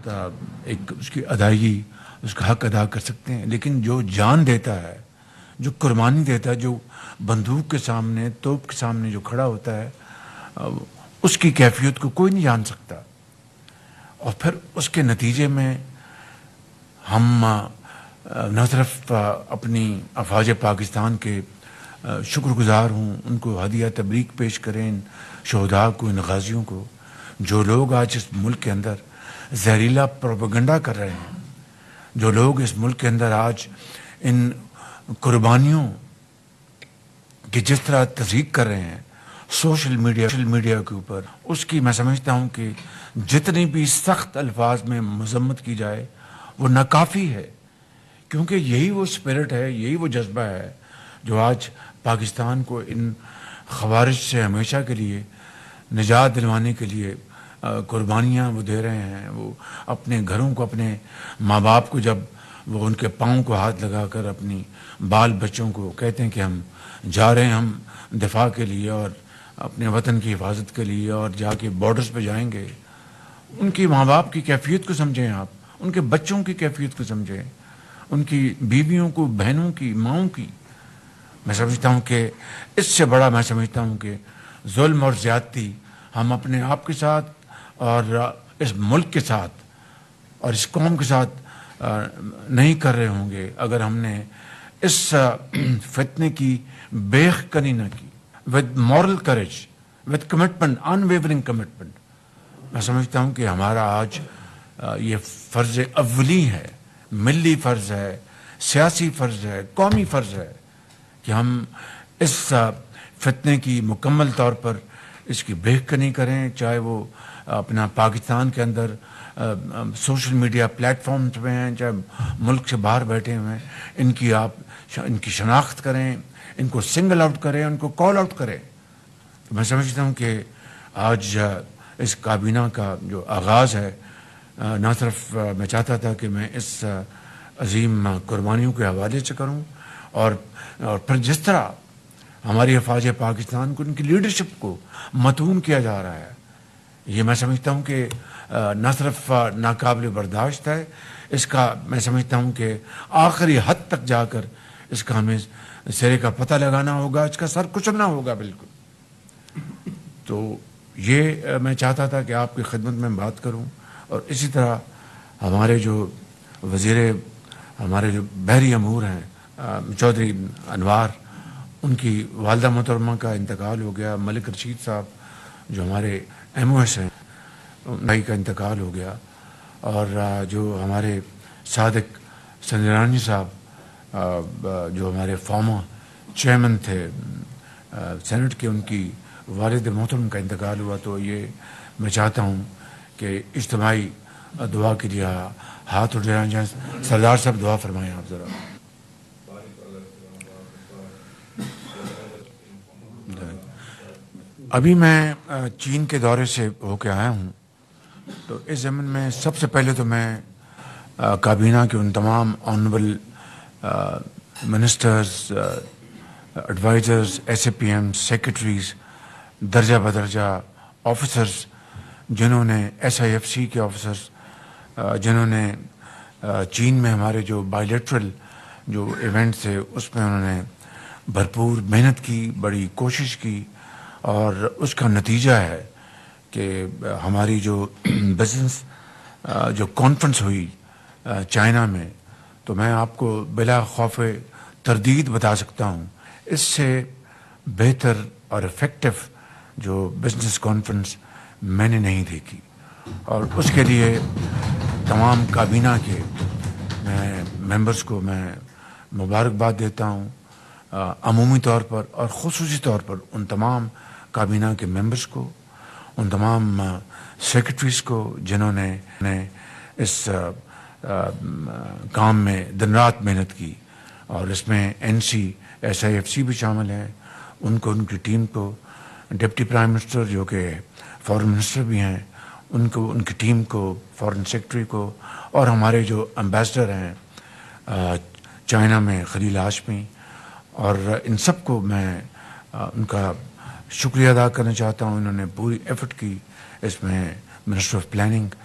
ایک اس کی ادائیگی، اس کا حق ادا کر سکتے ہیں، لیکن جو جان دیتا ہے، جو قربانی دیتا ہے، جو بندوق کے سامنے، توپ کے سامنے جو کھڑا ہوتا ہے، اس کی کیفیت کو کوئی نہیں جان سکتا. اور پھر اس کے نتیجے میں ہم نہ صرف اپنی افواج پاکستان کے شکر گزار ہوں، ان کو ہدیہ تبریک پیش کریں، ان شہداء کو، ان غازیوں کو، جو لوگ آج اس ملک کے اندر زہریلا پروپیگنڈا کر رہے ہیں، جو لوگ اس ملک کے اندر آج ان قربانیوں کی جس طرح تصدیق کر رہے ہیں سوشل میڈیا کے اوپر، اس کی میں سمجھتا ہوں کہ جتنی بھی سخت الفاظ میں مذمت کی جائے وہ ناکافی ہے، کیونکہ یہی وہ اسپرٹ ہے، یہی وہ جذبہ ہے جو آج پاکستان کو ان خوارج سے ہمیشہ کے لیے نجات دلوانے کے لیے قربانیاں وہ دے رہے ہیں. وہ اپنے گھروں کو، اپنے ماں باپ کو، جب وہ ان کے پاؤں کو ہاتھ لگا کر اپنی بال بچوں کو کہتے ہیں کہ ہم جا رہے ہیں، ہم دفاع کے لیے اور اپنے وطن کی حفاظت کے لیے، اور جا کے بارڈرز پہ جائیں گے، ان کی ماں باپ کی کیفیت کو سمجھیں، آپ ان کے بچوں کی کیفیت کو سمجھیں، ان کی بیویوں کو، بہنوں کی، ماؤں کی. میں سمجھتا ہوں کہ اس سے بڑا میں سمجھتا ہوں کہ ظلم اور زیادتی ہم اپنے آپ کے ساتھ اور اس ملک کے ساتھ اور اس قوم کے ساتھ نہیں کر رہے ہوں گے اگر ہم نے اس فتنے کی بیخ کنی نہ کی. With moral courage, with commitment, unwavering commitment. میں سمجھتا ہوں کہ ہمارا آج یہ فرض اولی ہے، ملی فرض ہے، سیاسی فرض ہے، قومی فرض ہے کہ ہم اس فتنے کی مکمل طور پر اس کی بیخ کنی کریں، چاہے وہ اپنا پاکستان کے اندر سوشل میڈیا پلیٹ فارمز پہ ہیں، چاہے ملک سے باہر بیٹھے ہوئے ہیں. ان کی شناخت کریں، ان کو سنگل آؤٹ کریں، ان کو کال آؤٹ کریں. تو میں سمجھتا ہوں کہ آج اس کابینہ کا جو آغاز ہے، نہ صرف میں چاہتا تھا کہ میں اس عظیم قربانیوں کے حوالے سے کروں، اور پھر جس طرح ہماری افواج پاکستان کو، ان کی لیڈرشپ کو متون کیا جا رہا ہے، یہ میں سمجھتا ہوں کہ نہ صرف ناقابل برداشت ہے، اس کا میں سمجھتا ہوں کہ آخری حد تک جا کر اس کا ہمیں سرے کا پتہ لگانا ہوگا، اس کا سر کچلنا ہوگا بالکل. تو یہ میں چاہتا تھا کہ آپ کی خدمت میں بات کروں. اور اسی طرح ہمارے جو ہمارے جو بحری امور ہیں چودھری انوار، ان کی والدہ محترمہ کا انتقال ہو گیا. ملک رشید صاحب جو ہمارے ایم او ایس ہیں، ان کا انتقال ہو گیا. اور جو ہمارے صادق سنجرانی صاحب جو ہمارے فارمر چیئرمین تھے سینٹ کے، ان کی والد محترم کا انتقال ہوا. تو یہ میں چاہتا ہوں کہ اجتماعی دعا کے لیے ہاتھ اٹھائیں جائیں. سردار صاحب دعا فرمائیں آپ ذرا. ابھی میں چین کے دورے سے ہو کے آیا ہوں، تو اس زمین میں سب سے پہلے تو میں کابینہ کے ان تمام honourable ministers, advisers, S A P M, secretaries, درجہ بدرجہ آفیسرز، جنہوں نے ایس آئی ایف سی کے آفیسرز، جنہوں نے چین میں ہمارے جو بائیلیٹرل جو ایونٹ تھے اس میں انہوں نے بھرپور محنت کی، بڑی کوشش کی، اور اس کا نتیجہ ہے کہ ہماری جو بزنس جو کانفرنس ہوئی چائنا میں، تو میں آپ کو بلا خوف تردید بتا سکتا ہوں اس سے بہتر اور افیکٹو جو بزنس کانفرنس میں نے نہیں دیکھی. اور اس کے لیے تمام کابینہ کے میں ممبرز کو میں مبارکباد دیتا ہوں، عمومی طور پر اور خصوصی طور پر ان تمام کابینہ کے ممبرز کو، ان تمام سیکرٹریز کو جنہوں نے اس کام میں دن رات محنت کی. اور اس میں N C, S I F C بھی شامل ہیں، ان کو، ان کی ٹیم کو، ڈپٹی پرائم منسٹر جو کہ فارن منسٹر بھی ہیں، ان کو، ان کی ٹیم کو، فارن سیکرٹری کو، اور ہمارے جو امبیسڈر ہیں چائنا میں خلیل ہاشمی، اور ان سب کو میں ان کا شکریہ ادا کرنا چاہتا ہوں. انہوں نے پوری ایفرٹ کی اس میں. منسٹر آف پلاننگ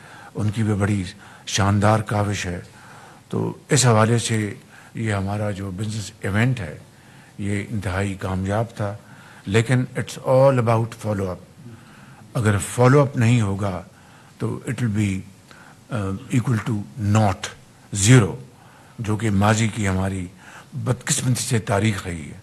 ان کی بھی بڑی شاندار کاوش ہے. تو اس حوالے سے یہ ہمارا جو بزنس ایونٹ ہے یہ انتہائی کامیاب تھا. لیکن it's all about follow up. اگر فالو اپ نہیں ہوگا تو it will be equal to not, zero, جو کہ ماضی کی ہماری بدقسمتی سے تاریخ رہی ہے.